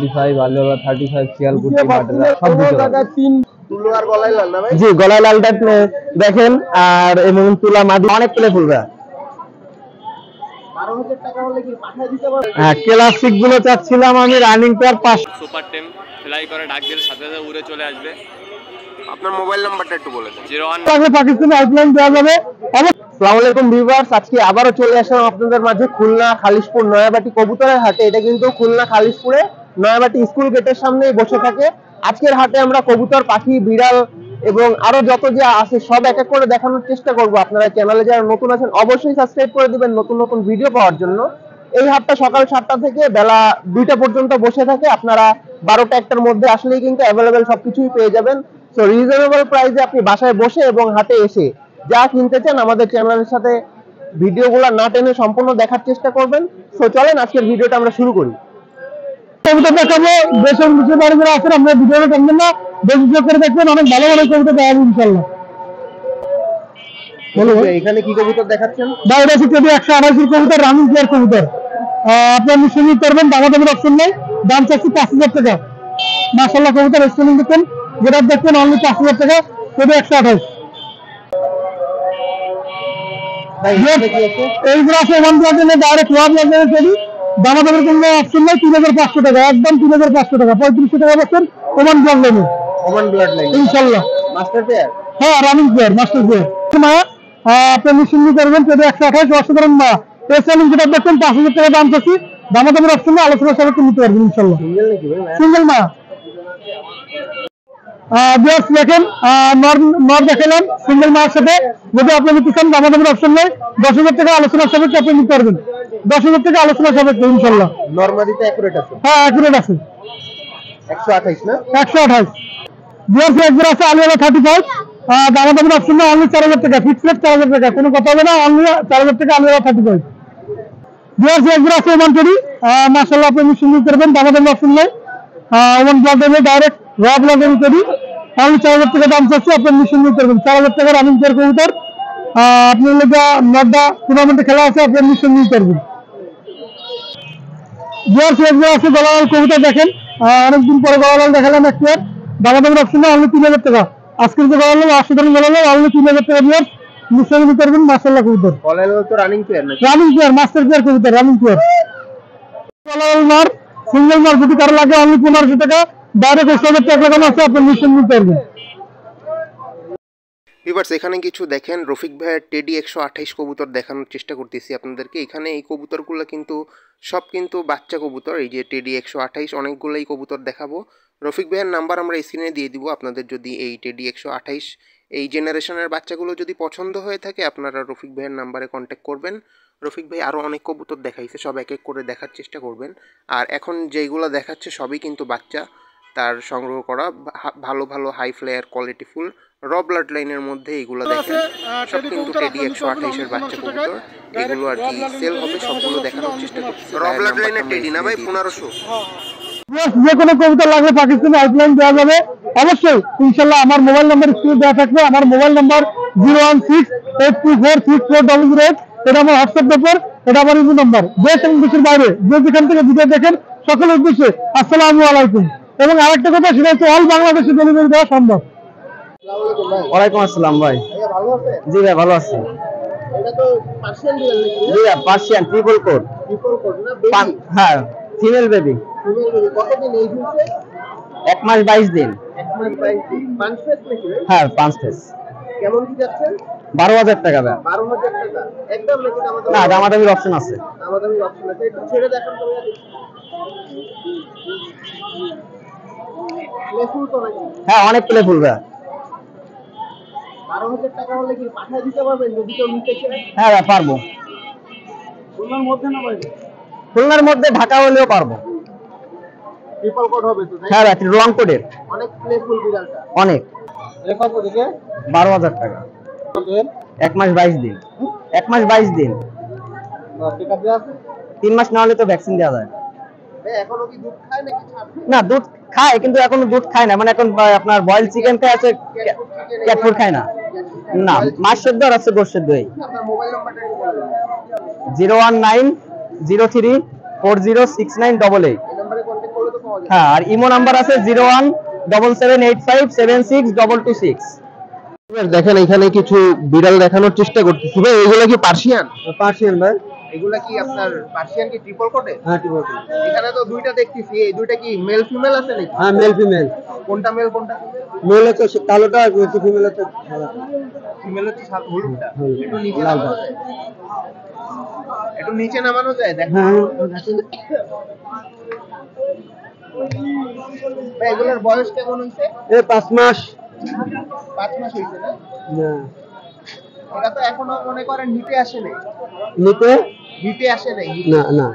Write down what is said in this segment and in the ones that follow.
35 আলিওলা 35 শিয়ালকুটি বাটরা সব দিতে তুলো আর গলায় লাল না ভাই? জি গলায় লালটা দেখেন আর এবং তুলা মাদি অনেক প্লে ফুলরা 12,000 টাকা হলে কি পাঠিয়ে দিতে পারবেন? হ্যাঁ ক্লাসিক গুলো চাচ্ছিলাম আমি রানিং পেয়ার 5 সুপার টেম ফ্লাই করে ডাক দিলে সাথে সাথে উড়ে চলে আসবে। আপনার মোবাইল নাম্বারটা একটু বলে দেন। 01 পাকিস্তানি আইসল্যান্ড দেওয়া যাবে। আসসালামু আলাইকুম ভিউয়ার্স, আজকে আবারও চলে আসলাম আপনাদের মাঝে খুলনা খালিশপুর নয়াবাটি কবুতরের হাটে। এটা কিন্তু খুলনা খালিশপুরে নয়াবাটি স্কুল গেটের সামনেই বসে থাকে। আজকের হাটে আমরা কবুতর, পাখি, বিড়াল এবং আরো যত যা আছে সব এক এক করে দেখানোর চেষ্টা করব। আপনারা চ্যানেলে যারা নতুন আছেন অবশ্যই সাবস্ক্রাইব করে দিবেন নতুন নতুন ভিডিও পাওয়ার জন্য। এই হাটটা সকাল 7টা থেকে বেলা 2টা পর্যন্ত বসে থাকে। আপনারা 12টা 1টার মধ্যে আসলেই কিন্তু অ্যাভেলেবেল সবকিছুই পেয়ে যাবেন। সো রিজনেবল প্রাইসে আপনি বাসায় বসে এবং হাটে এসে যা কিনতে চান আমাদের চ্যানেলের সাথে ভিডিওগুলো না টেনে সম্পূর্ণ দেখার চেষ্টা করবেন। সো চলেন আজকের ভিডিওটা আমরা শুরু করি। কবুতর দেখাবো দেশের নিচে বাড়ি করে আসেন, আমরা ভিডিওটা টানবেন না, বেশি করে দেখবেন, অনেক ভালো ভালো কবুতর দেখাবো ইনশাআল্লাহ। বলো এখানে কি কবুতর দেখাচ্ছেন? বাইরে আছে যদি 128 কবুতর, রানিং পেয়ার কবুতর। আপনি নিশ্চয়ই করবেন, দামাদামির অপশন নাই। দাম চাচ্ছি 5,000 টাকা। মাশাআল্লাহ কবুতর স্পেলিং দেখেন, যেটা দেখবেন অনলি 5,000 টাকা, যদি 128। এইগুলো আছে ওয়ান প্লাটনে ডাইরেক্ট ওয়ান প্লাটনে চলি। দামাদামির কোনো অপশন নাই। 3,500 টাকা, একদম 3,500 টাকা, 3500 টাকা পাচ্ছেন ওমান ব্লাড লাইনে। ওমান ব্লাড লাইন ইনশাআল্লাহ মাস্টার পেয়ার। হ্যাঁ রানিং পেয়ার, মাস্টার পেয়ার। আপনি নিশ্চিন্ত করবেন যদি 128 অসাধারণ মা এসএল যেটা দেখছেন 5,000 টাকা দাম চাচ্ছি। দামাদামির অপশন নেই, আলোচনা সাপেক্ষে নিতে পারবেন ইনশাআল্লাহ। সিঙ্গেল নাকি ভাই? সিঙ্গেল মা। জাস্ট দেখেন নর দেখালাম সিঙ্গেল মার সাথে। যদি আপনি নিতে চান দামাদামির অপশন নেই, 10,000 টাকা আলোচনা সাপেক্ষে আপনি নিতে পারবেন। 10,000 টাকা আলোচনা সাপেক্ষে ইনশাআল্লাহ। নরমালিতে অ্যাকুরেট আছে? হ্যাঁ অ্যাকুরেট আছে। 128 না? 128। জিওসি একবার আছে আলিওলা 35। দামাদামির অপশন নেই, অনলি 4,000 টাকা, ফিক্স রেট 4,000 টাকা, কোনো কথা হবে না, অনলি 4,000 টাকা আলিওলা 35। জিওসি একবার আছে ওমান তৈরি, মাশাআল্লাহ আপনি নিশ্চিন্ত করবেন, দামাদামির অপশন নেই। ওমান ব্লাড লাইনে ডাইরেক্ট র ব্লাড লাইনে তৈরি, অনলি 4,000 টাকা দাম চাচ্ছি, আপনি নিশ্চিন্ত করবেন। 4,000 টাকা রানিং পেয়ার কবুতর। আপনি লেগা নর্দা টুর্নামেন্টে খেলা আছে, আপনি নিশ্চিন্ত করবেন। জিওসি একবার আছে গলালাল কবুতর দেখেন, অনেকদিন পরে গলালাল দেখালাম এক পেয়ার। দামাদামির অপশন নেই, অনলি 3,000 টাকা। আজকের যে গলালাল 80 গলালাল অনলি 3,000 টাকা দিয়ে নিশ্চিন্ত করবেন। মাশাআল্লাহ কবুতর গলালাল তো রানিং পেয়ার নাকি? রানিং পেয়ার, মাস্টার পেয়ার কবুতর, রানিং পেয়ার। গলালাল মার সিঙ্গেল মার যদি কারো লাগে অনলি 1500 টাকা, ডাইরেক্ট 1,000 টাকা লাগানো আছে, আপনি নিশ্চিন্ত করবেন। ভিউয়ার্স এখানে কিছু দেখেন রফিক ভাইয়ের টেডি 128 কবুতর দেখানোর চেষ্টা করতেছি আপনাদেরকে। এখানে এই কবুতরগুলো কিন্তু সব কিন্তু বাচ্চা কবুতর। এই যে টেডি 128 অনেকগুলোই কবুতর দেখাবো। রফিক ভাইয়ের নাম্বার আমরা স্ক্রিনে দিয়ে দিব। আপনাদের যদি এই টেডি 128 এই জেনারেশনের বাচ্চাগুলো যদি পছন্দ হয়ে থাকে আপনারা রফিক ভাইয়ের নাম্বারে কন্ট্যাক্ট করবেন। রফিক ভাই আরও অনেক কবুতর দেখাইছে, সব এক এক করে দেখার চেষ্টা করবেন। আর এখন যেইগুলো দেখাচ্ছে সবই কিন্তু বাচ্চা তার সংগ্রহ করা, ভালো ভালো হাই ফ্লায়ার কোয়ালিটিফুল র ব্লাড লাইনের মধ্যে এগুলো দেখেন। সব কিন্তু টেডি 128 এর বাচ্চা কবুতর। এগুলো আর কি সেল হবে, সবগুলো দেখানোর চেষ্টা করছি। র ব্লাড লাইনের টেডি না ভাই? 1500। যে কোনো কবুতর লাগলে পাকিস্তানি আইসল্যান্ড দেওয়া যাবে অবশ্যই ইনশাআল্লাহ। আমার মোবাইল নাম্বার স্ক্রিনে দেওয়া থাকবে। আমার মোবাইল নাম্বার 01682464008। এটা আমার হোয়াটসঅ্যাপ নাম্বার, এটা আমার ইমেল নাম্বার। দেশ এবং দেশের বাইরে যে যেখান থেকে ভিডিও দেখেন সকলের উদ্দেশ্যে আসসালামু আলাইকুম। এবং আরেকটা কথা, সেটা হচ্ছে অল বাংলাদেশে ডেলিভারি দেওয়া সম্ভব। ওয়ালাইকুম আসসালাম ভাই। ভালো আছে? জি ভাই ভালো আছি। এটা তো পার্সিয়ান বিড়াল নাকি? জি Persian triple coat. Triple coat না? বেবি? হ্যাঁ ফিমেল বেবি। Female baby. কতদিন এজ হয়েছে? 1 মাস 22 দিন। 1 মাস 22 দিন। পাঁচ ফেস নাকি ভাই? হ্যাঁ 5 ফেস। কেমন কি যাচ্ছেন? 12,000 টাকা ভাই। 12,000 টাকা একদম নাকি? না দামাদামির অপশন আছে। দামাদামির অপশন আছে, একটু ছেড়ে দেখান তো ভাই। প্লেফুল তো নাকি? হ্যাঁ অনেক প্লেফুল ভাই। 12,000 টাকা হলে কি পাঠিয়ে দিতে পারবেন যদি কেউ নিতে চায়? হ্যাঁ ভাই পারবো। খুলনার মধ্যে না ভাই? খুলনার মধ্যে, ঢাকা হলেও পারবো। ট্রিপল কোড হবে তো? হ্যাঁ ভাই রং কোডের। অনেক প্লেফুল বিড়ালটা। অনেক। রেফার করে দিকে 12,000 টাকা। 1 মাস 22 দিন। 1 মাস 22 দিন। ঠিক আছে। 3 মাস না হলে তো ভ্যাকসিন দেওয়া যায়। ভাই এখনো কি দুধ খায় নাকি ছাড়বে? না দুধ খায় কিন্তু এখনো দুধ খায় না, মানে এখন আপনার বয়েল চিকেন খায় আছে, ক্যাট ফুড খায় না। না মাছ সেদ্ধ আর আছে গোশ সেদ্ধ। আপনার মোবাইল নাম্বারটা একটু বলে দিন। 01903406988। এই নম্বরে কন্টাক্ট করলে তো পাওয়া হ্যাঁ, আর ইমো নাম্বার আছে 017785762226। দেখেন এখানে কিছু বিড়াল দেখানোর চেষ্টা করতেছি ভাই, এগুলো কি পার্সিয়ান? পার্সিয়ান ভাই। এগুলা কি আপনার পার্সিয়ান কি ট্রিপল কোটে? হ্যাঁ ঠিক আছে। এখানে তো দুইটা দেখতেছি, এই দুইটা কি মেল ফিমেল আছে নাকি? হ্যাঁ মেল ফিমেল। কোনটা মেল কোনটা মেল হচ্ছে কালোটা আর ফিমেল হচ্ছে সাদাটা। ফিমেল হচ্ছে হলুদটা। হলুদ। একটু নিচে লালটা। নামানো যায়? একটু নিচে নামানো যায় দেখ। হ্যাঁ ভাই এগুলোর বয়স কেমন হইছে? এই 5 মাস। 5 মাস হইছে না? না এরা তো এখনো মনে করেন হিটে আসে নাই। নিতে হিটে আসে নাই। না না।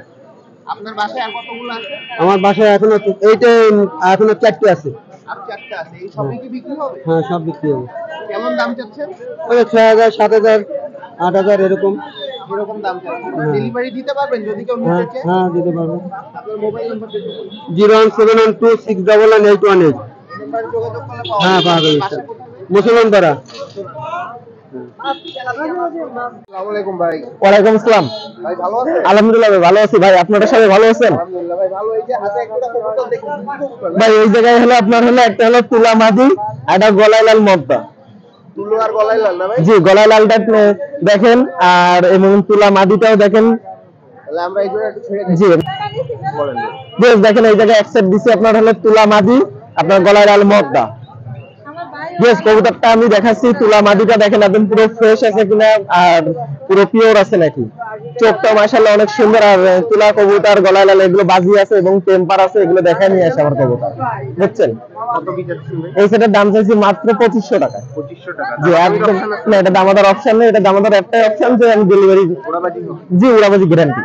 আপনার বাসায় আর কতগুলো আছে? আমার বাসায় এখনো এইটা এখনো 4টি আছে। আর 4টা আছে। এই সবই কি বিক্রি হবে? হ্যাঁ সব বিক্রি হবে। কেমন দাম চাচ্ছেন? ওই 6000 7000 8000 এরকম। এরকম দাম চাচ্ছেন। ডেলিভারি দিতে পারবেন যদি কেউ হ্যাঁ নিতে চায়? হ্যাঁ দিতে পারবো। আপনার মোবাইল নাম্বার দিতে বলুন। 01712691818। নাম্বারে যোগাযোগ করলে পাওয়া হ্যাঁ যাবে। পাওয়া যাবে। বাসা কোথায়? মুসলমান পাড়া। আসসালামু আলাইকুম ভাই। ওয়ালাইকুম আসসালাম। ভাই ভালো আছেন? আলহামদুলিল্লাহ ভাই ভালো আছি ভাই, আপনারা সবাই ভালো আছেন? আলহামদুলিল্লাহ ভাই ভালো। এই যে হাতে একটা কবুতর দেখি। ভাই এই জায়গায় হলো আপনার হলো একটা হলো তুলা মাদি আর একটা গলায় লাল মদ্দা। তুলো আর গলায় লাল না ভাই? জি গলায় লালটা আপনি দেখেন আর এবং তুলা মাদিটাও দেখেন। তাহলে আমরা এই জন্য একটু ছেড়ে দিই। জি বলেন। বেশ দেখেন এই জায়গায় অ্যাকসেপ্ট দিছি আপনার হলো তুলা মাদি আপনার গলায় লাল মদ্দা। বেশ কবুতরটা আমি দেখাচ্ছি, তুলা মাদিটা দেখেন একদম পুরো ফ্রেশ আছে কিনা আর পুরো পিওর আছে নাকি। চোখটা মাশাআল্লাহ অনেক সুন্দর, আর তুলা কবুতর গলায় লাল এগুলো বাজি আছে এবং টেম্পার আছে, এগুলো দেখা নিয়ে আসে আমার কবুতর বুঝছেন। কত কি যাচ্ছেন ভাই? এই সেটার দাম চাইছি মাত্র 2500 টাকা। 2500 টাকা। জি একদম না, এটা দামাদার অপশন নেই, এটা দামাদার একটাই অপশন যে আমি ডেলিভারি। ওড়াবাজি হোক। জি উড়াবাজি গ্যারান্টি।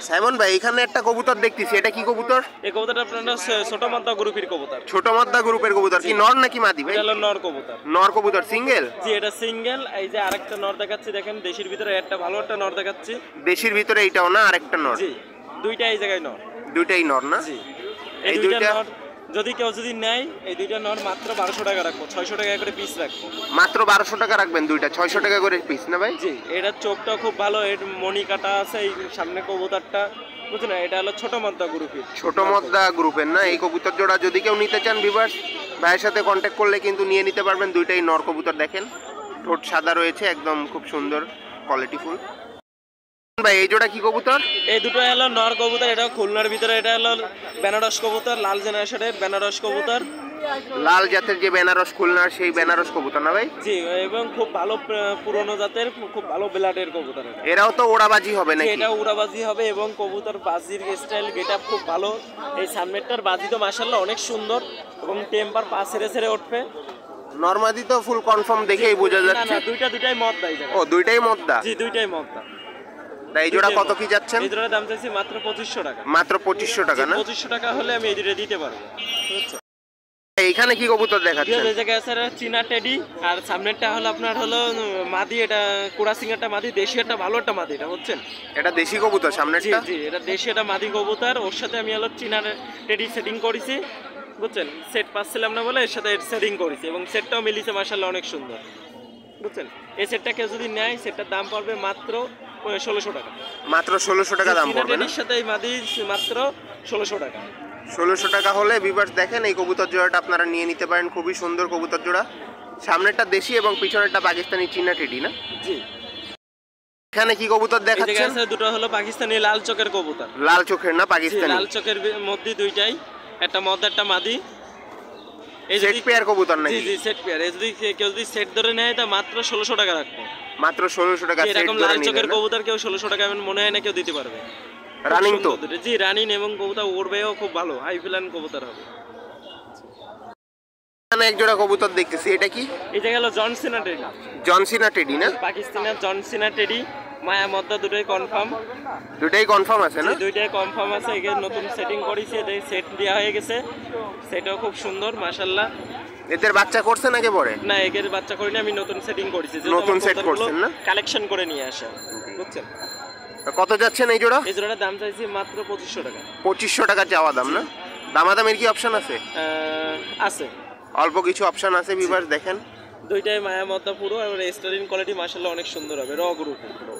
সাইমন ভাই এখানে একটা কবুতর দেখতেছি, এটা কি কবুতর? এই কবুতরটা আপনার ছোট মাত্রা গ্রুপের কবুতর। ছোট মদ্দা গ্রুপের কবুতর, কি নর নাকি মাদি ভাই? এটা হলো নর কবুতর। নর কবুতর সিঙ্গেল? জি এটা সিঙ্গেল। এই যে আরেকটা নর দেখাচ্ছি দেখেন, দেশির ভিতরে একটা ভালো একটা নর দেখাচ্ছি। দেশির ভিতরে এইটাও না আরেকটা নর? জি দুইটা এই জায়গায় নর। দুইটাই নর না? জি এই এই দুইটা দুইটা নর যদি কেউ যদি নেয়, এই দুইটা নর মাত্র 1200 টাকা রাখবো, 600 টাকা করে পিস রাখবো। মাত্র 1200 টাকা রাখবেন, দুইটা 600 টাকা করে পিস না ভাই? জি এটার চোখটা খুব ভালো, এর মণি কাটা আছে এই সামনে কবুতরটা, বুঝছেন না? এটা হলো ছোট মাত্রা গ্রুপের। ছোট মদ্দা গ্রুপের না এই কবুতর জোড়া যদি কেউ নিতে চান ভিউয়ার্স ভাইয়ের সাথে কন্ট্যাক্ট করলে কিন্তু নিয়ে নিতে পারবেন। দুইটাই নর কবুতর দেখেন, ঠোঁট সাদা রয়েছে, একদম খুব সুন্দর কোয়ালিটিফুল। ভাই এই জোড়া কি কবুতর? এই দুটো হলো নর কবুতর, এটা খুলনার ভিতরে, এটা হলো বেনারস কবুতর, লাল জেনারেশনের বেনারস কবুতর। লাল জাতের যে বেনারস, খুলনার সেই বেনারস কবুতর না ভাই? জি এবং খুব ভালো পুরনো জাতের, খুব ভালো ব্লাডের কবুতর এটা। এরাও তো ওড়াবাজি হবে জি, নাকি? এটা উড়াবাজি হবে এবং কবুতর বাজির স্টাইল গেটআপ খুব ভালো। এই সামনেরটার বাজি তো মাশাআল্লাহ অনেক সুন্দর এবং টেম্পার পা ছেড়ে ছেড়ে উঠবে। নরমাদি তো ফুল কনফার্ম দেখেই বোঝা না যাচ্ছে। না দুইটাই মদ দেয় ও দুইটাই মদ্দা? জি দুইটাই মদ দেয়। তা এই জোড়া কত কি যাচ্ছেন? এই জোড়ার দাম চাইছি মাত্র 2500 টাকা। মাত্র 2500 টাকা না? 2500 টাকা হলে আমি এই দুটো দিতে পারবো, বুঝছো? এইখানে কি কবুতর দেখাচ্ছেন? এই জায়গায় আছে চীনা টেডি, আর সামনেরটা হলো আপনার হলো মাদি, এটা কোড়া সিংহাটা মাদি, দেশি একটা ভালো একটা মাদি, এটা বুঝছেন? এটা দেশি কবুতর জি সামনেরটা? জি এটা দেশি একটা মাদি কবুতর, ওর সাথে আমি হলো চীনা টেডি সেটিং করেছি, বুঝছেন? সেট পাচ্ছিলাম না বলে এর সাথে সেটিং করেছি এবং সেটটাও মিলিছে মাশাআল্লাহ অনেক সুন্দর, বুঝছেন? এই সেটটা কেউ যদি নেয় সেটটার দাম পড়বে মাত্র 1600 টাকা। মাত্র 1600 টাকা দাম চীনা পড়বে না? টেডির সাথে এই মাদি মাত্র 1600 টাকা। 1600 টাকা হলে ভিউয়ার্স দেখেন এই কবুতর জোড়াটা আপনারা নিয়ে নিতে পারেন, খুবই সুন্দর কবুতর জোড়া। সামনেরটা দেশি এবং পিছনেরটা পাকিস্তানি চীনা টেডি না? জি এখানে কি কবুতর এই জায়গায় দেখাচ্ছেন? আছে দুটো হলো পাকিস্তানি লাল চোখের কবুতর। লাল চোখের না জি পাকিস্তানি? লাল চোখের মধ্যে দুইটাই, একটা মদ একটা মাদি। এই সেট যদি পেয়ার কবুতর জি নাকি? জি সেট পেয়ার, এই যদি কেউ যদি সেট ধরে নেয় তা মাত্র 1600 টাকা রাখবো। মাত্র 1600 টাকা সেট এরকম ধরে লাল নিলেন চোখের না? কবুতর কেউ 1600 টাকা এমন মনে হয় না কেউ দিতে পারবে। রানিং তো? সুন্দর দুটো। জি রানিং এবং কবুতর উড়বেও খুব ভালো, হাই ফ্লান কবুতর হবে। এখানে এক জোড়া কবুতর দেখতেছি, এটা কি? এটা গেল জনসিনা টেডি, জনসিনা টেডি না? পাকিস্তানের জনসিনা টেডি, মায়া মদ্দা দুটোই কনফার্ম। দুটাই কনফার্ম আছে না? দুইটাই কনফার্ম আছে, এখানে নতুন সেটিং করেছে, সেট দেওয়া হয়ে গেছে, সেটাও খুব সুন্দর মাশাআল্লাহ। এদের বাচ্চা করছে নাকি পরে? না এগের বাচ্চা করিনি, আমি নতুন সেটিং করেছি, নতুন set করছেন না? কালেকশন করে নিয়ে আসা, বুঝছেন? কত যাচ্ছেন এই জোড়া? এই জোড়াটার দাম চাইছি মাত্র 2500 টাকা। 2500 টাকা চাওয়া দাম না? দামাদামের কি অপশন আছে? আছে অল্প কিছু অপশন আছে ভিউয়ার্স দেখেন। দুইটাই মায়া মদ্দা পুরো, আর স্টারিং কোয়ালিটি মাশাআল্লাহ অনেক সুন্দর হবে, র গ্রুপের পুরো।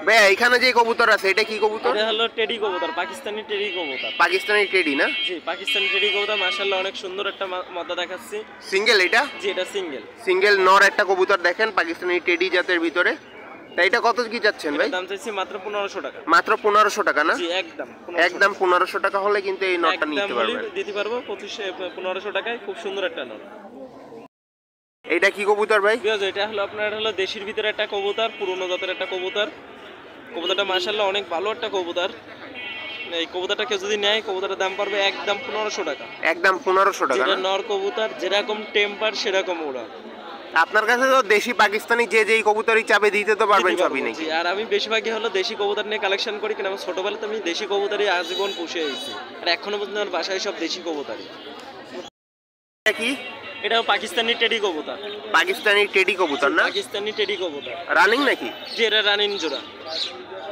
ভাই এখানে যে কবুতর আছে এটা কি কবুতর? এটা হলো টেডি কবুতর, পাকিস্তানি টেডি কবুতর। পাকিস্তানি টেডি না? জি, পাকিস্তানি টেডি কবুতর মাশাআল্লাহ অনেক সুন্দর একটা মাদা দেখাচ্ছি। সিঙ্গেল এটা? জি, এটা সিঙ্গেল। সিঙ্গেল নর একটা কবুতর দেখেন পাকিস্তানি টেডি জাতের ভিতরে। তাই এটা কত কি যাচ্ছেন ভাই? দাম চাইছি মাত্র 1500 টাকা। মাত্র 1500 টাকা না? জি, একদম একদম 1500 টাকা হলে কিন্তু এই নটটা নিতে পারবেন। দিতে পারবো 1500 টাকায়, খুব সুন্দর একটা নট। এটা কি কবুতর ভাই? এটা হলো আপনার হলো দেশির ভিতরে একটা কবুতর, পুরনো জাতের একটা কবুতর। কবুতরটা মাশাআল্লাহ অনেক ভালো একটা কবুতর। এই কবুতরটা কেউ যদি নেয়, কবুতরের দাম পড়বে একদম 1500 টাকা। একদম 1500 টাকা। এটা নর কবুতর, যেরকম টেম্পার সেরকম ওড়া। আপনার কাছে তো দেশি পাকিস্তানি যে যেই কবুতরই চাবে দিতে তো পারবেন সবই নাকি? আর আমি বেশিরভাগই হলো দেশি কবুতর নিয়ে কালেকশন করি, কারণ আমার ছোটবেলাতে আমি দেশি কবুতরই আজীবন পুষে এসেছি, আর এখনো পর্যন্ত আমার বাসায় সব দেশি কবুতরই। এটা কি? এটাও পাকিস্তানি টেডি কবুতর। পাকিস্তানি টেডি কবুতর না? পাকিস্তানি টেডি কবুতর রানিং নাকি? জি, এটা রানিং জোড়া।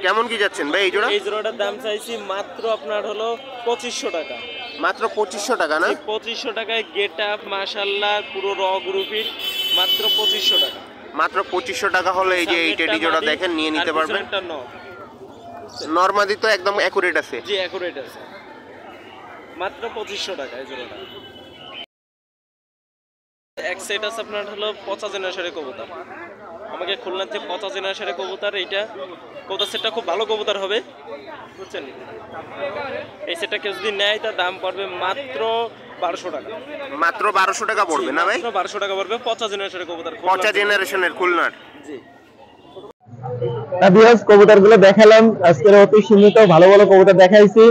কেমন কি যাচ্ছেন ভাই এই জোড়া? এই জোড়াটার দাম চাইছি মাত্র আপনার হলো 2500 টাকা। মাত্র 2500 টাকা না? 2500 টাকায় গেট আপ মাশাআল্লাহ পুরো র গ্রুপের, মাত্র 2500 টাকা। মাত্র 2500 টাকা হলে এই যে এই টেডি জোড়া দেখেন নিয়ে নিতে পারবেন। নরমাদি তো একদম অ্যাকুরেট আছে। জি, অ্যাকুরেট আছে। মাত্র 2500 টাকা এই জোড়াটা। এক সেট আছে আপনার হলো 50 জেনারেশনের কবুতর। আমাকে খুলনাতে 50 জেনারেশনের কবুতর, এইটা কবুতর সেটটা খুব ভালো কবুতর হবে, বুঝছেন? এই সেটটা কেউ যদি নেয় তার দাম পড়বে মাত্র 1200 টাকা। মাত্র 1200 টাকা পড়বে না ভাই? মাত্র 1200 টাকা পড়বে 50 জেনারেশনের কবুতর। 50 জেনারেশনের খুলনার। জি। ভিউয়ার্স, কবুতরগুলো দেখালাম আজকের অতি সীমিত, ভালো ভালো কবুতর দেখাইছি।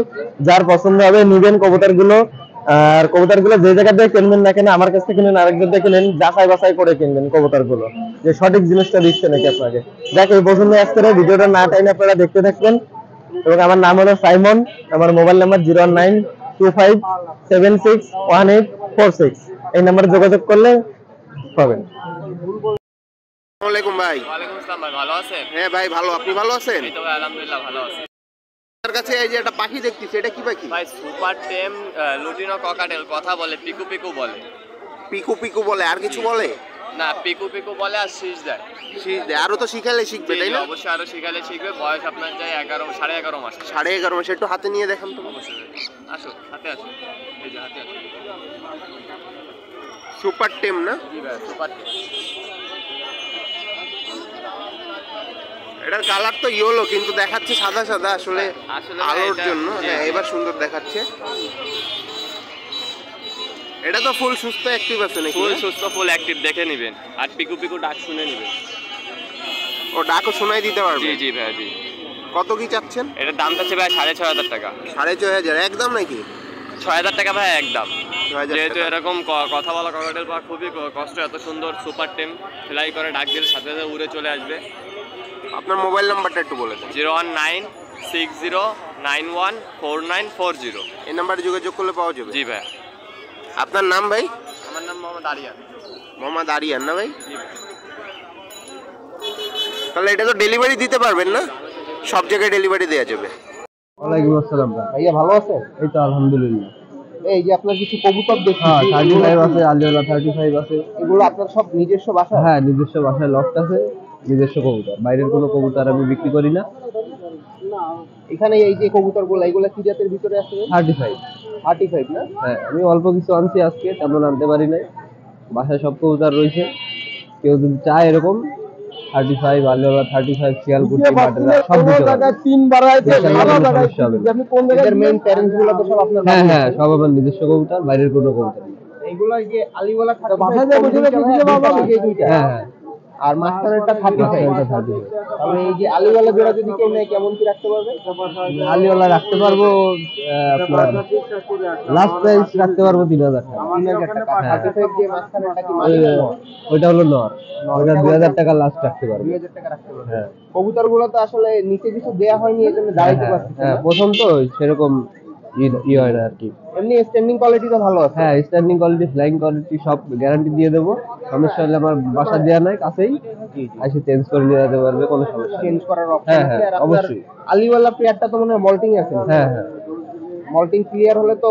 যার পছন্দ হবে নিবেন কবুতরগুলো। আর কবুতরগুলো যে জায়গা থেকে কিনবেন না কেন, আমার কাছ থেকে কিনেন, আরেকজন থেকে কিনেন, যাচাই বাছাই করে কিনবেন কবুতরগুলো, যে সঠিক জিনিসটা দিচ্ছে নাকি আপনাকে। যাক, এই পছন্দ আজকের ভিডিওটা না টাইমে আপনারা দেখতে থাকবেন। এবং আমার নাম হলো সাইমন, আমার মোবাইল নাম্বার 01925761846। এই নাম্বারে যোগাযোগ করলে পাবেন। আসসালামু আলাইকুম ভাই। ওয়ালাইকুম আসসালাম ভাই, ভালো আছেন? হ্যাঁ ভাই ভালো, আপনি ভালো আছেন? এই তো ভাই আলহামদুলিল্লাহ ভালো আছি। আপনার কাছে এই যে একটা পাখি দেখতেছি, এটা কি পাখি ভাই? সুপার টেম লুটিনো ককাটেল, কথা বলে, পিকু পিকু বলে। পিকু পিকু বলে? আর কিছু বলে না, পিকু পিকু বলে আর শীষ দেয়। আরো তো শিখালে শিখবে তাই না? অবশ্যই আরো শিখালে শিখবে। বয়স আপনার যায় 11.5 মাস। 11.5 মাস। একটু হাতে নিয়ে দেখান তো। অবশ্যই, আসো হাতে আসো, এই যে হাতে আসো। সুপার টেম না? জি ভাই, সুপার টেম। এটার কালার তো ইয়েলো, কিন্তু দেখাচ্ছে সাদা সাদা, আসলে আসলে আলোর এটা- জন্য। জি, হ্যাঁ, জি। এবার সুন্দর দেখাচ্ছে। এটা তো ফুল সুস্থ অ্যাক্টিভ আছে নাকি? ফুল সুস্থ, ফুল অ্যাক্টিভ, দেখে নেবেন। আর পিকু পিকু ডাক শুনে নেবেন। ও ডাকও শোনাই দিতে পারবে? জি জি ভাই, জি। কত কি চাচ্ছেন? এটার দাম চাচ্ছে ভাই 6500 টাকা। 6500 একদম নাকি? 6000 টাকা ভাই একদম। 6000 যেহেতু টাকা। এরকম কথা বলা ককাটেল পাওয়া খুবই কষ্ট, এত সুন্দর সুপার টেম ফ্লাই করে ডাক দিলে সাথে সাথে উড়ে চলে আসবে। আপনার মোবাইল নাম্বারটা একটু বলে দেন। 01960914940। এই নাম্বারে যোগাযোগ করলে পাওয়া যাবে? জি ভাই। আপনার নাম ভাই? আমার নাম মোহাম্মদ আরিয়ান। মোহাম্মদ আরিয়ান না ভাই? জি ভাই। তাহলে এটা তো ডেলিভারি দিতে পারবেন না? সব জায়গায় ডেলিভারি দেওয়া যাবে? ওয়ালাইকুম আসসালাম ভাইয়া, ভালো আছেন? এই তো আলহামদুলিল্লাহ। এই যে আপনার কিছু কবুতর দেখছি, হ্যাঁ, 35 আছে, আলিওলা 35 আছে। এগুলো আপনার সব নিজস্ব বাসা? হ্যাঁ, নিজস্ব বাসায় লফট আছে, নিজস্ব কবুতর। বাইরের কোনো কবুতর আমি বিক্রি করি না। এখানে এই যে কবুতরগুলো, এগুলো কি জাতের ভিতরে আছে? 35। 35 না? হ্যাঁ, আমি অল্প কিছু আনছি আজকে, তেমন আনতে পারি নাই। বাসায় সব কবুতর রয়েছে, কেউ যদি চায় এরকম 35, আলিওলা 35, শিয়ালকুটি, মাদ্রাজ সব দিতে পারবে। এদের মেইন প্যারেন্টস গুলো তো সব আপনার হ্যাঁ হ্যাঁ, সব আমার নিজস্ব কবুতর, বাইরের কোনো কবুতর না। এগুলো এই যে আলিওয়ালা বাসায় যাবো, সেটা বুঝলে বাবা। দুইটা, হ্যাঁ হ্যাঁ, আর মাঝখানেরটা 35। এটা 35। তাহলে এই যে আলিওয়ালা জোড়া যদি কেউ নেয় কেমন কি রাখতে পারবে? আলিওলা রাখতে পারবো আপনার লাস্ট প্রাইস রাখতে পারবো 3000 টাকা। 3000 টাকা। 35 যে মাঝখানেরটা কি ওই- ওইটা হলো নর, ওইটা 2000 টাকা লাস্ট রাখতে পারবো। 2000 টাকা রাখতে পারবে। হ্যাঁ কবুতরগুলো তো আসলে নিচে কিছু দেয়া হয়নি, এজন্য দাঁড়াইতে পারছে হ্যাঁ, না। প্রথম তো সেরকম ই হয় না আর কি। এমনি স্ট্যান্ডিং কোয়ালিটি তো ভালো আছে। হ্যাঁ, স্ট্যান্ডিং কোয়ালিটি, ফ্লাইং কোয়ালিটি সব গ্যারান্টি দিয়ে দেবো। সমস্যা হলে আমার বাসা দেওয়া নাই, কাছেই এসে চেঞ্জ করে নিয়ে যেতে পারবে, কোনো সমস্যা নেই। চেঞ্জ করার অপশন হ্যাঁ, আছে। হ্যাঁ, আর আপনার অবশ্যই। আলিওয়ালা পেয়ারটা তো মনে হয় মল্টিং আছে। হ্যাঁ হ্যাঁ মল্টিং ক্লিয়ার হলে তো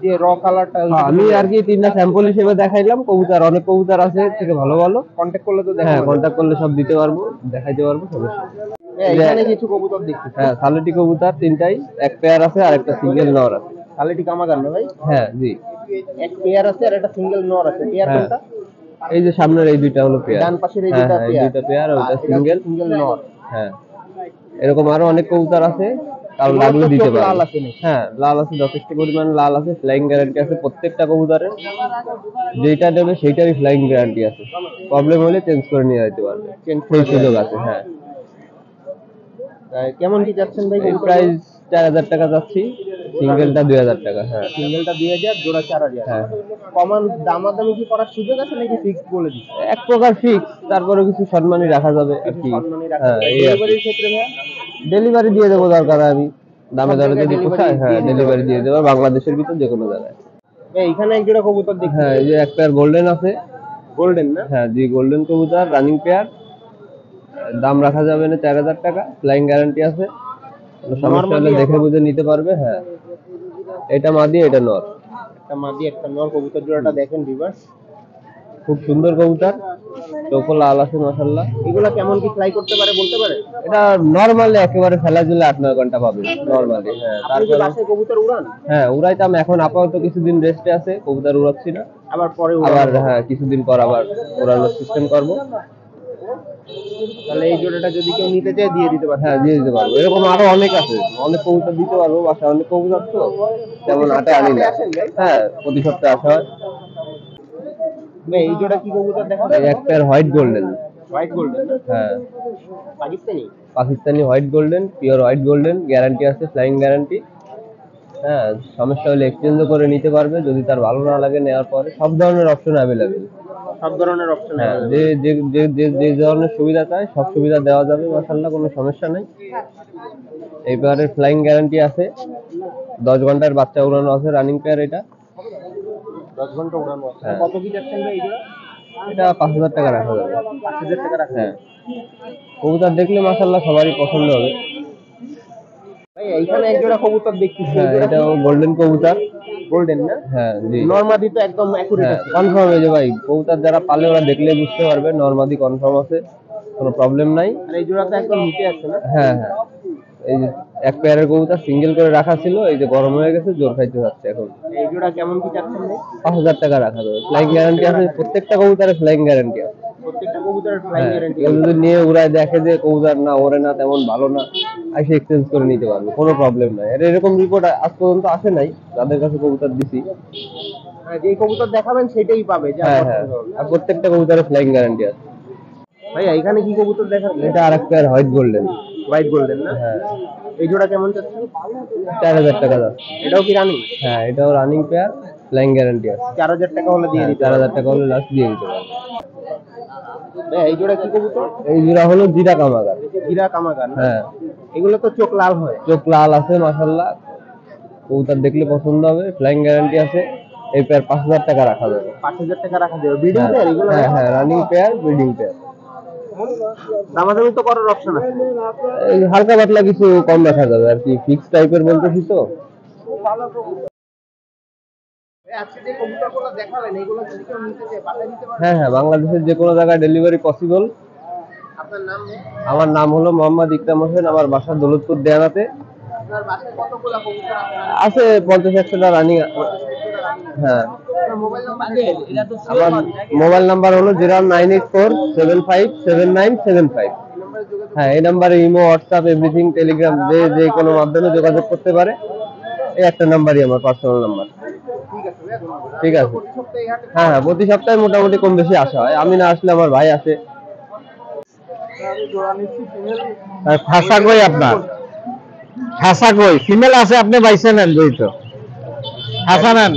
যে র কালারটা হ্যাঁ, আমি আর কি 3টা স্যাম্পল হিসেবে দেখাইলাম। কবুতর অনেক কবুতর আছে থেকে ভালো ভালো। কন্টাক্ট করলে তো হ্যাঁ, দেখা কন্ট্যাক্ট করলে সব দিতে পারবো, দেখাইতে পারবো, সমস্যা নেই। এখানে কিছু কবুতর দেখছি। হ্যাঁ সালেটি কবুতর তিনটাই, এক পেয়ার আছে আর একটা সিঙ্গেল নর আছে। কালেটি কামাগার না ভাই? হ্যাঁ জি। এক পেয়ার আছে আর একটা সিঙ্গেল নর আছে। পেয়ার হ্যাঁ। কোনটা? এই যে সামনের এই দুইটা হলো পেয়ার। ডান পাশের এই হ্যাঁ দুইটা হ্যাঁ এই পেয়ার। দুইটা পেয়ার, ওইটা আর এটা সিঙ্গেল। সিঙ্গেল নর। হ্যাঁ এরকম আরো অনেক কবুতর আছে, কারণ এগুলো লাগলে তো দিতে চোখ পারবে। লাল আছে নাকি? হ্যাঁ লাল আছে, যথেষ্ট পরিমাণ লাল আছে, ফ্লাইং গ্যারান্টি আছে প্রত্যেকটা কবুতরের। যেটা নেবে সেইটারই ফ্লাইং গ্যারান্টি আছে, প্রবলেম হলে চেঞ্জ করে নিয়ে যেতে পারবে, সেই সুযোগ আছে। হ্যাঁ কেমন কি যাচ্ছেন ভাই? এই প্রাইস 4000 টাকা যাচ্ছি, সিঙ্গেলটা 2000 টাকা। হ্যাঁ সিঙ্গেলটা 2000, জোড়া 4000। হ্যাঁ কমান দামাদামি কি করার সুযোগ আছে নাকি ফিক্স বলে দিচ্ছি? এক প্রকার ফিক্স, তারপরে কিছু সম্মানই রাখা যাবে আর কি। হ্যাঁ এই ডেলিভারির ক্ষেত্রে ভাই ডেলিভারি দিয়ে দেবো, দরকার আমি দামে সব দরে জায়গায় যদি delivery পোষায়, হ্যাঁ দিয়ে দিতে ডেলিভারি দিয়ে দেবো বাংলাদেশের ভিতর যে কোনো জায়গায়। এইখানে এক জোড়া কবুতর দেখছি। হ্যাঁ এই যে এক পেয়ার গোল্ডেন আছে। গোল্ডেন না? হ্যাঁ জি গোল্ডেন কবুতর রানিং পেয়ার, দাম রাখা যাবে না 4000 টাকা, ফ্লাইং গ্যারান্টি আছে, কোনো সমস্যা হলে দেখে বুঝে নিতে পারবে। হ্যাঁ এটা মাদি এটা নর। একটা মাদি একটা নর কবুতর, জোড়াটা দেখেন ভিউয়ার্স। খুব সুন্দর কবুতর, চোখও লাল আছে মাশাআল্লাহ। এগুলা কেমন কি ফ্লাই করতে পারে বলতে পারে? এটা নরমালি একেবারে ফেলা দিলে 8-9 ঘন্টা পাবে নরমালি। হ্যাঁ আপনি কি তারপরে বাসায় কবুতর উড়ান? হ্যাঁ উড়াইতাম, এখন আপাতত কিছুদিন রেস্টে আছে, কবুতর উড়াচ্ছি না। আবার পরে আবার উড়ান? হ্যাঁ কিছুদিন পর আবার উড়ানোর সিস্টেম করব। তাহলে এই জোড়াটা যদি কেউ নিতে চায় দিয়ে দিতে পারে? হ্যাঁ দিয়ে দিতে পারবো, এরকম আরো অনেক আছে, অনেক কবুতর দিতে পারবো, বাসায় অনেক কবুতর তো, তেমন আটে আনি না। হ্যাঁ প্রতি সপ্তাহে আসা হয়। ভাই এই জোড়া কি কবুতর দেখা এই এক pair white golden. White golden না? হ্যাঁ Pakistani? Pakistani white golden, pure white golden, guarantee আছে, ফ্লাইং গ্যারান্টি। হ্যাঁ সমস্যা হলে এক্সচেঞ্জও করে নিতে পারবে, যদি তার ভালো না লাগে নেওয়ার পরে সব ধরনের অপশন অ্যাভেলেবেল। সব ধরনের অপশন হ্যাঁ যে যে যে যে- যে ধরনের সুবিধা চাই সব সুবিধা দেওয়া যাবে মাশাআল্লাহ, কোনো সমস্যা নেই। এই পেয়ারের ফ্লাইং গ্যারান্টি আছে, 10 ঘন্টার বাচ্চা উড়ানো আছে, রানিং পেয়ার এটা। 10 ঘন্টা উড়ানো আছে। হ্যাঁ। কত কি যাচ্ছেন ভাই এই জোড়া? এটা 5000 টাকা রাখা যাবে। 5000 টাকা রাখা। হ্যাঁ কবুতর দেখলে মাশাআল্লাহ সবারই পছন্দ হবে। ভাই এইখানে এক জোড়া কবুতর দেখতেছি। হ্যাঁ এটাও গোল্ডেন কবুতর। গোল্ডেন না? হ্যাঁ জি নরমাদি তো একদম অ্যাকুরেট হ্যাঁ আছে। কনফার্ম হয়ে যাবে ভাই, কবুতর যারা পালে ওরা দেখলে বুঝতে পারবে, নরমাদি কনফার্ম আছে, কোনো প্রবলেম নাই। আর এই জোড়া তো একদম নিচে আছে না? হ্যাঁ হ্যাঁ এই যে এক পেয়ারের কবুতর সিঙ্গেল করে রাখা ছিল, এই যে গরম হয়ে গেছে, জোর খাইতে যাচ্ছে এখন। এই জোড়া কেমন কি যাচ্ছেন ভাই? 5000 টাকা রাখা যাবে, ফ্লাইং গ্যারান্টি আছে, প্রত্যেকটা কবুতরের ফ্লাইং গ্যারান্টি আছে। প্রত্যেকটা কবুতরের ফ্লাই হ্যাঁ গ্যারান্টি। কেউ যদি নিয়ে উড়ায় দেখে যে কবুতর না ওরে না তেমন ভালো না, এসে এক্সচেঞ্জ করে নিতে পারবে, কোনো প্রবলেম নাই। আর এরকম রিপোর্ট আজ পর্যন্ত আসে নাই, যাদের কাছে কবুতর দিছি। যে কবুতর দেখাবেন সেটাই পাবে যা হ্যাঁ হ্যাঁ আর প্রত্যেকটা কবুতরের ফ্লাইং গ্যারান্টি আছে। ভাই এখানে কি কবুতর দেখাবেন? এটা আরেক pair white golden. White golden না? হ্যাঁ এই জোড়া কেমন যাচ্ছে? 4000 টাকা যাচ্ছে। এটাও কি রানিং? হ্যাঁ এটাও রানিং পেয়ার, ফ্লাইং গ্যারান্টি আছে। 4000 টাকা হলে দিয়ে দিতে 4000 টাকা হলে লাস্ট দিয়ে দিতে পারবে। ভাই এই জোড়া কি কবুতর? এই জোড়া হলো জিরা কামাগার। হীরা কামাগার না? হ্যাঁ এগুলো তো চোখ লাল হয়। চোখ লাল আছে মাশাআল্লাহ, কবুতর দেখলে পছন্দ হবে, ফ্লাইং গ্যারান্টি আছে। এই পেয়ার 5000 টাকা রাখা যাবে। 5000 টাকা রাখা যাবে। ব্রিডিং পেয়ার এগুলো? হ্যাঁ হ্যাঁ রানিং পেয়ার, ব্রিডিং পেয়ার। দামাদামি তো করার অপশন আছে। এই হালকা পাতলা কিছু কম রাখা যাবে আর কি, ফিক্স টাইপের বলতেছি তো। আজকে যে কবুতরগুলো দেখালেন এগুলো যদি কেউ নিতে চায় পাঠিয়ে দিতে পারবেন? হ্যাঁ হ্যাঁ বাংলাদেশের যে কোনো জায়গায় ডেলিভারি পসিবল। আপনার নাম? আমার নাম হলো মোহাম্মদ ইকরাম হোসেন, আমার বাসা দৌলতপুর দেয়ানাতে। আপনার বাসায় কতগুলো কবুতর আছে 50-100টা রানিং। হ্যাঁ আপনার মোবাইল নাম্বার দেন। এটা তো আমার মোবাইল নাম্বার হলো 09847579775। হ্যাঁ এই নাম্বারে ইমো, হোয়াটসঅ্যাপ, এভরিথিং, টেলিগ্রাম, যে যে কোনো মাধ্যমে যোগাযোগ করতে পারে। এই একটা নাম্বারই আমার পার্সোনাল নাম্বার। ঠিক আছে ভাই, ধন্যবাদ। ঠিক আছে। প্রতি সপ্তাহে এই হাটে হ্যাঁ হ্যাঁ প্রতি সপ্তাহে মোটামুটি কম বেশি আসা হয়, আমি না আসলে আমার ভাই আসে। খাসা কই আপনার? খাসা কই? ফিমেল আছে, আপনি বাইছে নেন দুই তো। খাসা নেন।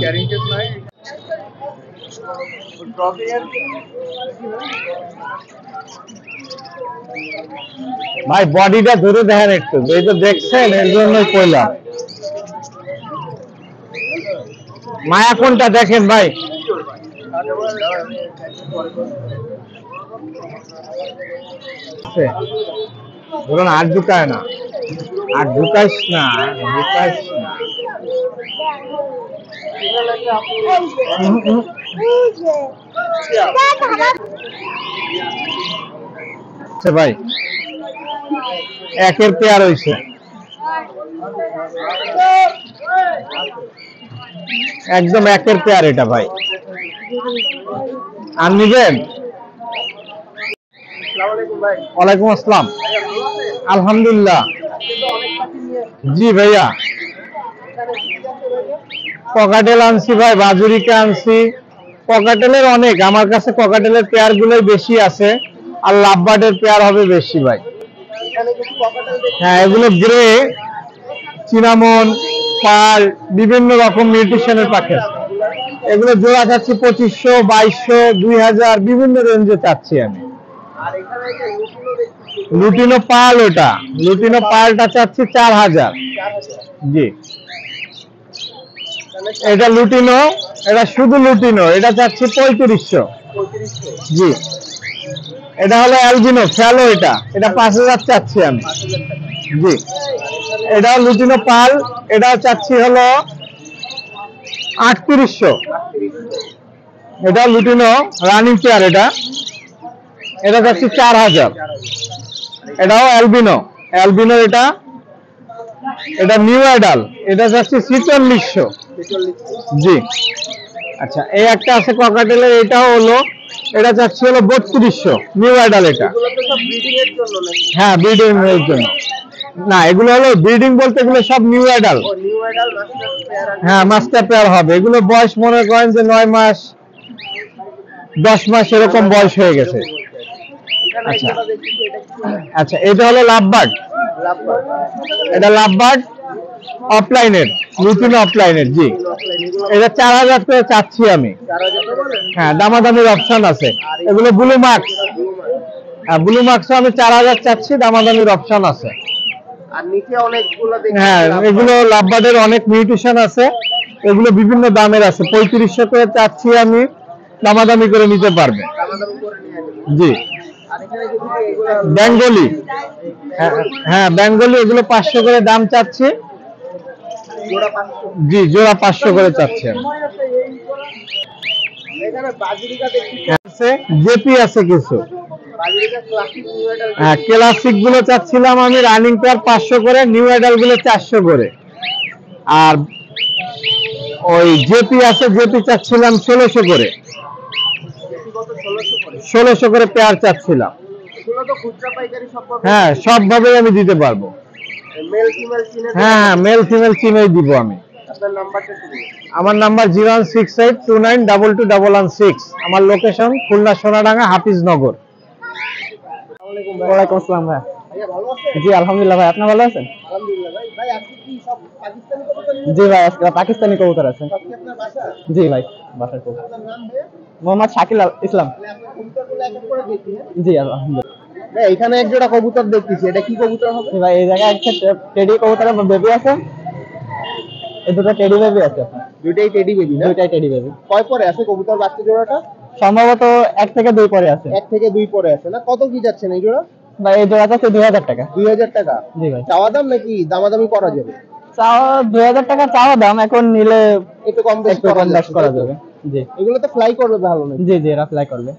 ভাই বডিটা ধরে দেখেন একটু, এই তো দেখছেন, এর জন্যই কইলাম। মায়া কোনটা দেখেন ভাই। ধরুন আর ঢুকায় না, আর ঢুকাইস না, ঢুকাইস না। আচ্ছা ভাই একের পেয়ার হয়েছে, একদম একের পেয়ার এটা ভাই। আর নিবেন? ওয়ালাইকুম আসসালাম। আলহামদুলিল্লাহ। জি ভাইয়া, ককাটেল আনছি ভাই, বাজুরিকা আনছি। ককাটেলের অনেক, আমার কাছে ককাটেলের পেয়ার গুলোই বেশি আছে, আর লাভবার্ডের পেয়ার হবে বেশি ভাই। হ্যাঁ, এগুলো গ্রে, চিনামন, পার্ল, বিভিন্ন রকম মিউটেশনের পাখি আছে। এগুলো জোড়া চাচ্ছি 2500, 2200, 2000, বিভিন্ন রেঞ্জে চাচ্ছি আমি। লুটিনো পার্ল, ওটা লুটিনো পার্লটা চাচ্ছি 4000। জি, এটা লুটিনো, এটা শুধু লুটিনো, এটা চাচ্ছি 3500। জি, এটা হলো অ্যালবিনো ফ্যালো, এটা 5000 চাচ্ছি আমি। জি, এটা লুটিনো পার্ল, এটা চাচ্ছি হলো 3800। এটা লুটিনো রানিং চেয়ার, এটা চাচ্ছি 4000। এটাও অ্যালবিনো, এটা নিউ অ্যাডাল, এটা যাচ্ছে 4600। জি, আচ্ছা, এই একটা আছে ককাটেলের, এটাও হলো, এটা যাচ্ছে হলো 3200, নিউ অ্যাডাল এটা। হ্যাঁ, ব্রিডিং এর জন্য। না, এগুলো হলো ব্রিডিং বলতে এগুলো সব নিউ অ্যাডাল। হ্যাঁ, মাস্টার পেয়ার হবে। এগুলো বয়স মনে করেন যে 9 মাস 10 মাস এরকম বয়স হয়ে গেছে। আচ্ছা আচ্ছা, এটা হলো লাভবার্ড, এটা লাভবার্ড অফলাইনের, লুটিনো অফলাইনের। জি, এটা 4000 করে চাচ্ছি আমি। হ্যাঁ, দামাদামির অপশন আছে। এগুলো ব্লু মার্কস, হ্যাঁ ব্লু মার্কসও আমি 4000 চাচ্ছি, দামাদামির অপশন আছে। হ্যাঁ, এগুলো লাভবার্ডের অনেক মিউটেশন আছে, এগুলো বিভিন্ন দামের আছে। 3500 করে চাচ্ছি আমি, দামাদামি করে নিতে পারবে। জি, বেঙ্গলি, হ্যাঁ বেঙ্গলি, এগুলো 500 করে দাম চাচ্ছি। জি, জোড়া 500 করে চাচ্ছি আমি। জেপি আছে কিছু, হ্যাঁ ক্লাসিক গুলো চাচ্ছিলাম আমি রানিং পেয়ার 500 করে, নিউ অ্যাডাল গুলো 400 করে। আর ওই জেপি আছে, জেপি চাচ্ছিলাম 1600 করে, 1600 করে পেয়ার চাচ্ছিলাম। হ্যাঁ, সবভাবে আমি দিতে পারবো। হ্যাঁ, মেল ফিমেল চিনেই দিব আমি। আমার নাম্বার 01682922116। আমার লোকেশন খুলনা সোনাডাঙ্গা হাফিজনগর। ওয়ালাইকুম আসসালাম ভাই। জি আলহামদুলিল্লাহ ভাই, আপনি ভালো আছেন? জি ভাই, আজকে পাকিস্তানি কবুতর আছে। জি ভাই, বাসার কবুতর। মোহাম্মদ শাকিল ইসলাম। জি আলহামদুলিল্লাহ। এখানে এক জোড়া কবুতর দেখতেছি, এটা কি কবুতর হবে ভাই? এই জায়গায় একটা টেডি কবুতরের বেবি আছে, এই দুটো টেডি বেবি আছে আপনার। দুইটাই টেডি বেবি না? দুইটাই টেডি বেবি। কয় পরে আছে কবুতর বাচ্চা জোড়াটা? সম্ভবত 1 থেকে 2 পরে আছে। 1 থেকে 2 পরে আছে না? কত কি যাচ্ছেন এই জোড়া? ভাই এই জোড়াটা 2000 টাকা। 2000 টাকা? জি ভাই। চাওয়া দাম নাকি দামাদামি করা যাবে? চাওয়া 2000 টাকা চাওয়া দাম, এখন নিলে একটু কম বেশি করা যাবে। জি, এগুলো তো ফ্লাই করবে ভালো নাকি? জি জি, এরা ফ্লাই করবে।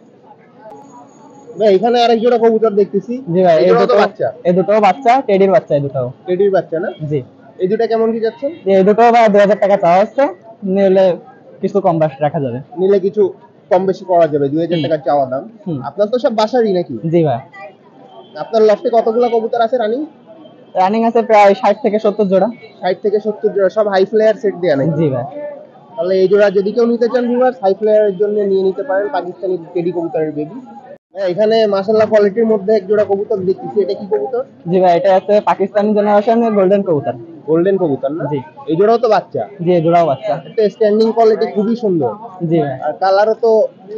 ভাই এখানে আরেক জোড়া কবুতর দেখতেছি। জি ভাই, এই দুটো বাচ্চা, এই দুটো বাচ্চা, টেডির বাচ্চা, এই দুটো টেডির বাচ্চা না? জি। এই দুটো কেমন কি যাচ্ছে? এই দুটো ভাই 2000 টাকা চাওয়া হচ্ছে, নিলে কিছু কম বেশি রাখা যাবে। নিলে কিছু কম বেশি করা যাবে। 2000 টাকা চাওয়া দাম। আপনার তো সব বাসারই নাকি? জি ভাই। আপনার লফটে কতগুলো কবুতর আছে রানিং? রানিং আছে প্রায় 60 থেকে 70 জোড়া। 60 থেকে 70 জোড়া, সব হাই ফ্লায়ার সেট দেয়া নাকি? জি ভাই। তাহলে এই জোড়া যদি কেউ নিতে চান ভিউয়ার্স, হাই ফ্লায়ারের জন্য নিয়ে নিতে পারেন পাকিস্তানি টেডি কবুতরের বেবি। এখানে মাশাআল্লাহ কোয়ালিটির মধ্যে এক জোড়া কবুতর দেখতেছি, এটা কি কবুতর? জি ভাই, এটা আছে পাকিস্তানি জেনারেশনের গোল্ডেন কবুতর। গোল্ডেন কবুতর না? জি। এই জোড়াও তো বাচ্চা? জি, এই জোড়াও বাচ্চা। এটা স্ট্যান্ডিং কোয়ালিটি খুবই সুন্দর। জি ভাই। আর কালারও তো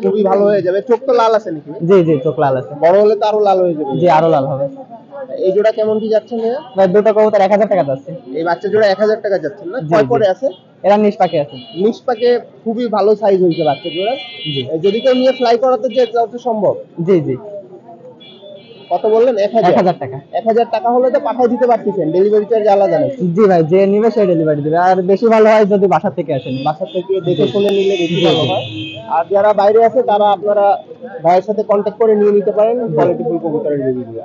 খুবই ভালো হয়ে যাবে। চোখ তো লাল আছে নাকি? জি জি, চোখ লাল আছে। বড় হলে তো আরো লাল হয়ে যাবে। জি, আরো লাল হবে। এই জোড়া কেমন কি যাচ্ছে ভাই? দুটো কবুতর 1000 টাকা যাচ্ছে। এই বাচ্চা জোড়া 1000 টাকা যাচ্ছেন না? কয় পরে আছে? এরা নিচ পাকে আছে। নিচ পাকে খুবই ভালো সাইজ হয়েছে বাচ্চা জোড়া। জি। যদি কেউ নিয়ে ফ্লাই করাতে চায় তাহলে তো সম্ভব? জি জি। কত বললেন? 1000 টাকা। 1000 টাকা হলে তো পাঠিয়ে দিতে পারতেছেন, ডেলিভারি চার্জ আলাদা নাকি? জি ভাই, যে নিবে সে ডেলিভারি দিবে। আর বেশি ভালো হয় যদি বাসা থেকে আসেন, বাসা থেকে দেখে শুনে নিলে বেশি ভালো হয়। আর যারা বাইরে আছে তারা আপনারা ভাইয়ের সাথে কন্ট্যাক্ট করে নিয়ে নিতে পারেন কোয়ালিটিফুল কবুতরের বেবিগুলো।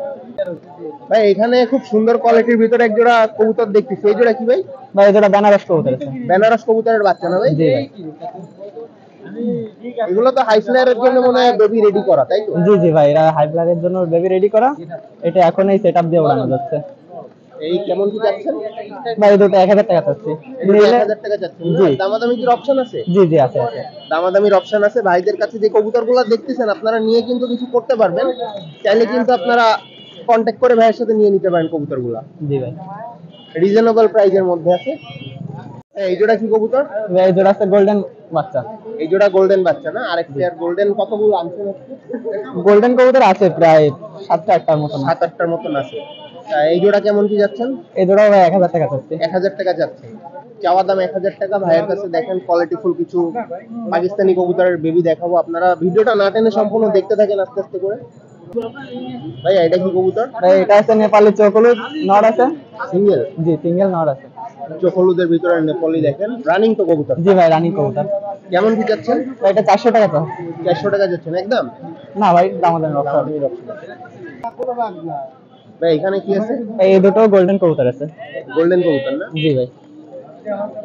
ভাই এখানে খুব সুন্দর কোয়ালিটির ভিতরে এক জোড়া কবুতর দেখতেছি, এই জোড়া কি ভাই? ভাই এটা বেনারস কবুতর আছে। বেনারস কবুতরের বাচ্চা না ভাই? জি ভাই। এগুলো তো হাই ফ্লায়ারের জন্য মনে হয় বেবি রেডি করা, তাই তো? জি জি ভাই, এরা হাই ফ্লায়ারের জন্য বেবি রেডি করা। এটা এখন এই সেটআপ দিয়ে ওড়ানো যাচ্ছে। এই কেমন কি যাচ্ছেন ভাই দুটো 1000 টাকা চাচ্ছি। 1000 টাকা যাচ্ছে। জি। দামাদামির অপশন আছে? জি জি আছে আছে। দামাদামির অপশন আছে। ভাইদের কাছে যে কবুতরগুলো দেখতেছেন আপনারা নিয়ে কিন্তু কিছু করতে পারবেন, চাইলে কিন্তু আপনারা কন্ট্যাক্ট করে ভাইয়ের সাথে নিয়ে নিতে পারেন কবুতরগুলো। জি ভাই। রিজনেবল প্রাইসের মধ্যে আছে। এই জোড়া কি কবুতর? ভাই এই জোড়া আছে গোল্ডেন বাচ্চা। এই জোড়া গোল্ডেন বাচ্চা না? আরেক পেয়ার গোল্ডেন কতগুলো আনছেন? গোল্ডেন কবুতর আছে প্রায় 7-8টার মতন। 7-8টার মতন আছে। এই জোড়া কেমন কি যাচ্ছেন? এই জোড়া ভাই 1000 টাকা চাচ্ছি। 1000 টাকা যাচ্ছে। চাওয়া দাম 1000 টাকা। ভাইয়ের কাছে দেখেন কোয়ালিটিফুল কিছু পাকিস্তানি কবুতরের বেবি দেখাবো, আপনারা ভিডিওটা না টেনে সম্পূর্ণ দেখতে থাকেন আস্তে আস্তে করে। ভাই এটা কি কবুতর? ভাই এটা আছে নেপালি চোখলুদ নর আছে। সিঙ্গেল? জি সিঙ্গেল নর আছে। চোখ হলুদের ভিতরে নেপালি দেখেন, রানিং তো কবুতর। জি ভাই রানিং কবুতর। কেমন কি যাচ্ছেন? ভাই এটা 400 টাকা তো। 400 টাকা যাচ্ছেন একদম? না ভাই দামাদামি অফার। ভাই এখানে কি আছে? এই দুটো গোল্ডেন কবুতর আছে। গোল্ডেন কবুতর না? জি ভাই।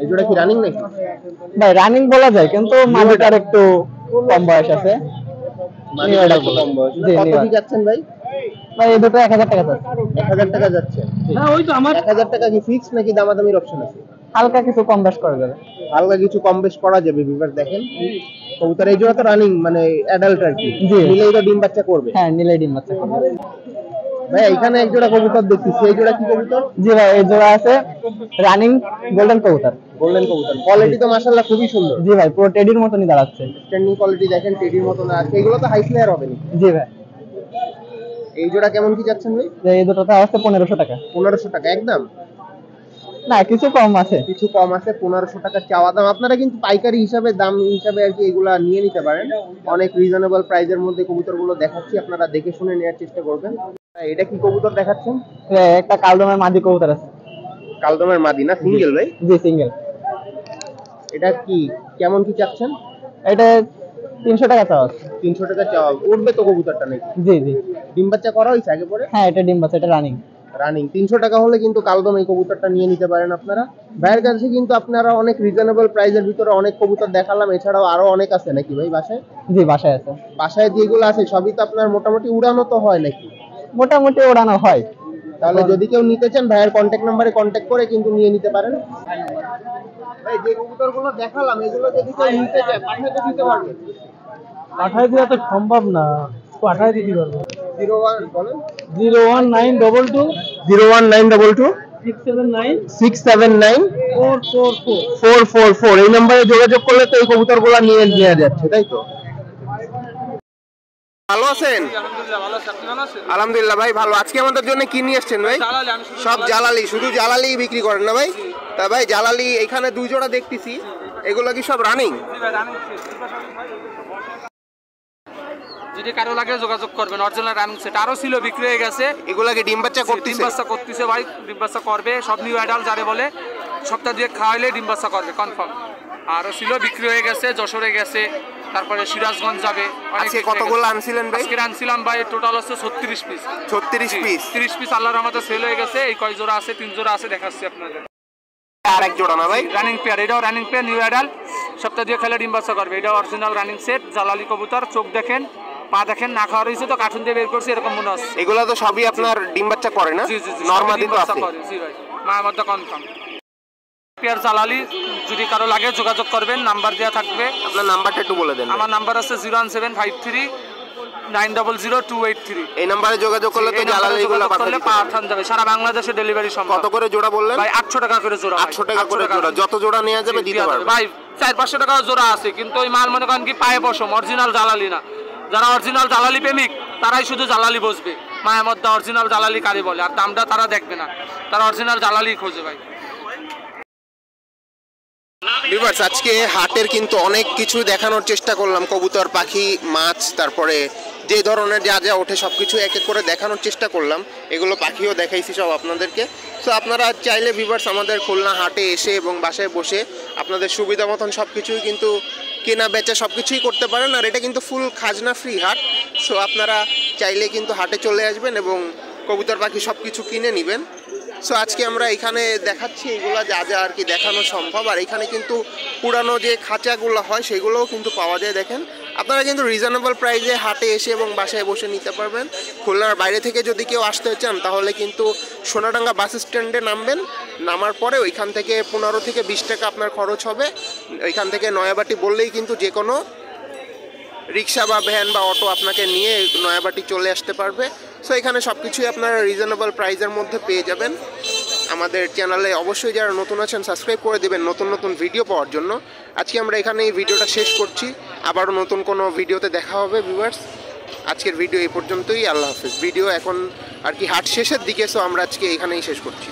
এই জোড়া কি রানিং নাকি? ভাই রানিং বলা যায়, কিন্তু মালিকার একটু কম বয়স আছে। মানিকাটা কম বয়স। জি, কত নিউ কি যাচ্ছেন ভাই? ভাই এই দুটো 1000 টাকা চাচ্ছি। 1000 টাকা যাচ্ছে। হ্যাঁ ওই তো আমার 1000 টাকা কি ফিক্স নাকি দামাদামির অপশন আছে? হালকা কিছু কম বেশ করে দেবে। হালকা কিছু কম বেশ করা যাবে। বিভার দেখেন কবুতর এই জোড়া তো রানিং মানে অ্যাডাল্ট আর কি। জি। নিলেই তো ডিম বাচ্চা করবে। হ্যাঁ নীলে ডিম বাচ্চা করবে। ভাই এখানে এক জোড়া কবুতর দেখতেছি, এই জোড়া কি কবুতর? জি ভাই এই জোড়া আছে রানিং গোল্ডেন কবুতর। গোল্ডেন কবুতর। কোয়ালিটি তো মাশাআল্লাহ খুবই সুন্দর। জি ভাই পুরো টেডির মতনই দাঁড়াচ্ছে। স্ট্যান্ডিং কোয়ালিটি দেখেন টেডির মতন আছে। এগুলো তো হাই ফ্লায়ার হবে না? জি ভাই। এই জোড়া কেমন কি যাচ্ছেন ভাই? এই দুটোতে আছে 1500 টাকা। 1500 টাকা একদম? না কিছু কম আছে। কিছু কম আছে। 1500 টাকা চাওয়া দাম। আপনারা কিন্তু পাইকারি হিসাবে দাম হিসাবে আর কি এগুলা নিয়ে নিতে পারেন। অনেক রিজনেবল প্রাইসের মধ্যে কবুতরগুলো দেখাচ্ছি, আপনারা দেখে শুনে নেওয়ার চেষ্টা করবেন। এটা কি কবুতর দেখাচ্ছেন? একটা কালদমের মাদি কবুতর আছে। কালদমের মাদি না? সিঙ্গেল ভাই? জি সিঙ্গেল। এটা কি কেমন কি চাচ্ছেন? এটা 300 টাকা চাওয়া আছে। 300 টাকা চাওয়া। উঠবে তো কবুতরটা নাকি? জি জি। ডিম বাচ্চা করা হয়েছে আগে পরে? হ্যাঁ এটা ডিম বাচ্চা, এটা রানিং। রানিং। 300 টাকা হলে কিন্তু কালদম এই কবুতরটা নিয়ে নিতে পারেন আপনারা। ভাইয়ের কাছে কিন্তু আপনারা অনেক রিজনেবল প্রাইসের ভিতরে অনেক কবুতর দেখালাম, এছাড়াও আরো অনেক আছে নাকি ভাই বাসায়? জি বাসায় আছে। বাসায় যেগুলো আছে সবই তো আপনার মোটামুটি উড়ানো তো হয় নাকি? মোটামুটি ওড়ানো হয়। তাহলে যদি কেউ নিতে চান ভাইয়ের কন্ট্যাক্ট নাম্বারে কন্ট্যাক্ট করে কিন্তু নিয়ে নিতে পারেন। ভাই যে কবুতরগুলো দেখালাম এগুলো যদি কেউ নিতে চায় পাঠাতে দিতে পারবেন? পাঠাই দেওয়া তো সম্ভব না, পাঠাই দিতে পারবো। 01 বলেন। 01922 01922 679 679 444। 444 এই নম্বরে যোগাযোগ করলে তো এই কবুতরগুলো নিয়ে নেওয়া যাচ্ছে, তাই তো? ভালো আছেন? আলহামদুলিল্লাহ ভাই ভালো। আজকে আমাদের জন্য কি নিয়ে এসেছেন ভাই? সব জালালি। শুধু জালালি বিক্রি করেন না ভাই? তা ভাই জালালি এখানে দুই জোড়া দেখতেছি, এগুলো কি সব রানিং? যদি কারো লাগে যোগাযোগ করবেন। অরিজিনাল রানিং সেট আরো ছিল, বিক্রি হয়ে গেছে। এগুলা কি ডিম বাচ্চা ডিম করতেছে? বাচ্চা করতেছে ভাই, ডিম বাচ্চা করবে। সব নিউ অ্যাডাল্ট যারে বলে, সপ্তাহ দিয়ে খাওয়াইলে ডিম বাচ্চা করবে কনফার্ম। আরো ছিল, বিক্রি হয়ে গেছে, যশোরে গেছে, তারপরে সিরাজগঞ্জ যাবে। আজকে কতগুলো আনছিলেন ভাই? আজকে আনছিলাম ভাই টোটাল হচ্ছে 36 পিস। 36 পিস? 30 পিস আল্লাহর রহমতে সেল হয়ে গেছে। এই কয় জোড়া আছে? 3 জোড়া আছে, দেখাচ্ছি আপনাদের। আর এক জোড়া না ভাই? রানিং পেয়ার, এটাও রানিং পেয়ার, নিউ অ্যাডাল্ট, সপ্তাহ দিয়ে খেলে ডিম বাচ্চা করবে। এটা অরিজিনাল রানিং সেট জালালি কবুতর। চোখ দেখেন, পা দেখেন, না খাওয়া রয়েছে তো কার্টুন দিয়ে বের করছি এরকম মনে হচ্ছে। এগুলা তো সবই আপনার ডিম বাচ্চা করে না? জি জি জি, নরমালি ডিম তো বাচ্চা আছে। করে। জি ভাই, মায়ের মধ্যে কনফার্ম পেয়ার জালালি। যদি কারো লাগে যোগাযোগ করবেন, নাম্বার দেওয়া থাকবে। আপনার নাম্বারটা একটু বলে দেন। আমার নাম্বার আছে 01753 900 283। এই নাম্বারে যোগাযোগ করলে তো জালালিগুলো পাঠানো যাবে। সারা বাংলাদেশে ডেলিভারি সম্ভব। কত করে জোড়া বললেন ভাই 800 টাকা করে জোড়া। 800 টাকা করে জোড়া। যত জোড়া নেওয়া যাবে দিতে পারবে ভাই। 400-500 টাকা জোড়া আছে, কিন্তু ওই মাল মনে করেন কি পায়ে বসম, অরিজিনাল জালালি না। যারা অরিজিনাল জালালি প্রেমিক তারাই শুধু জালালি বসবে। মায়ের মধ্যে অরিজিনাল জালালি কারি বলে, আর দামটা তারা দেখবে না, তারা অরিজিনাল জালালি খোঁজে ভাই। ভিউয়ার্স আজকে হাটের কিন্তু অনেক কিছু দেখানোর চেষ্টা করলাম, কবুতর, পাখি, মাছ, তারপরে যে ধরনের যা যা ওঠে সব কিছু এক এক করে দেখানোর চেষ্টা করলাম। এগুলো পাখিও দেখাইছি সব আপনাদেরকে। তো আপনারা চাইলে ভিউয়ার্স আমাদের খুলনা হাটে এসে এবং বাসায় বসে আপনাদের সুবিধা মতন সব কিছুই কিন্তু কেনা বেচা সব কিছুই করতে পারেন। আর এটা কিন্তু ফুল খাজনা ফ্রি হাট। সো আপনারা চাইলে কিন্তু হাটে চলে আসবেন এবং কবুতর পাখি সব কিছু কিনে নেবেন। সো আজকে আমরা এখানে দেখাচ্ছি এগুলো যা যা আর কি দেখানো সম্ভব। আর এখানে কিন্তু পুরানো যে খাঁচাগুলো হয় সেগুলোও কিন্তু পাওয়া যায়। দেখেন আপনারা কিন্তু রিজনেবল প্রাইসে হাটে এসে এবং বাসায় বসে নিতে পারবেন। খুলনার বাইরে থেকে যদি কেউ আসতে চান তাহলে কিন্তু সোনাডাঙ্গা বাস স্ট্যান্ডে নামবেন, নামার পরে ওইখান থেকে 15 থেকে 20 টাকা আপনার খরচ হবে। ওইখান থেকে নয়াবাটি বললেই কিন্তু যে কোনো রিক্সা বা ভ্যান বা অটো আপনাকে নিয়ে নয়াবাটি চলে আসতে পারবে। সো এখানে সব কিছুই আপনারা রিজনেবল প্রাইসের মধ্যে পেয়ে যাবেন। আমাদের চ্যানেলে অবশ্যই যারা নতুন আছেন সাবস্ক্রাইব করে দেবেন নতুন নতুন ভিডিও পাওয়ার জন্য। আজকে আমরা এখানে এই ভিডিওটা শেষ করছি, আবারও নতুন কোনো ভিডিওতে দেখা হবে ভিউয়ার্স। আজকের ভিডিও এই পর্যন্তই, আল্লাহ হাফেজ। ভিডিও এখন আর কি হাট শেষের দিকে, সো আমরা আজকে এখানেই শেষ করছি।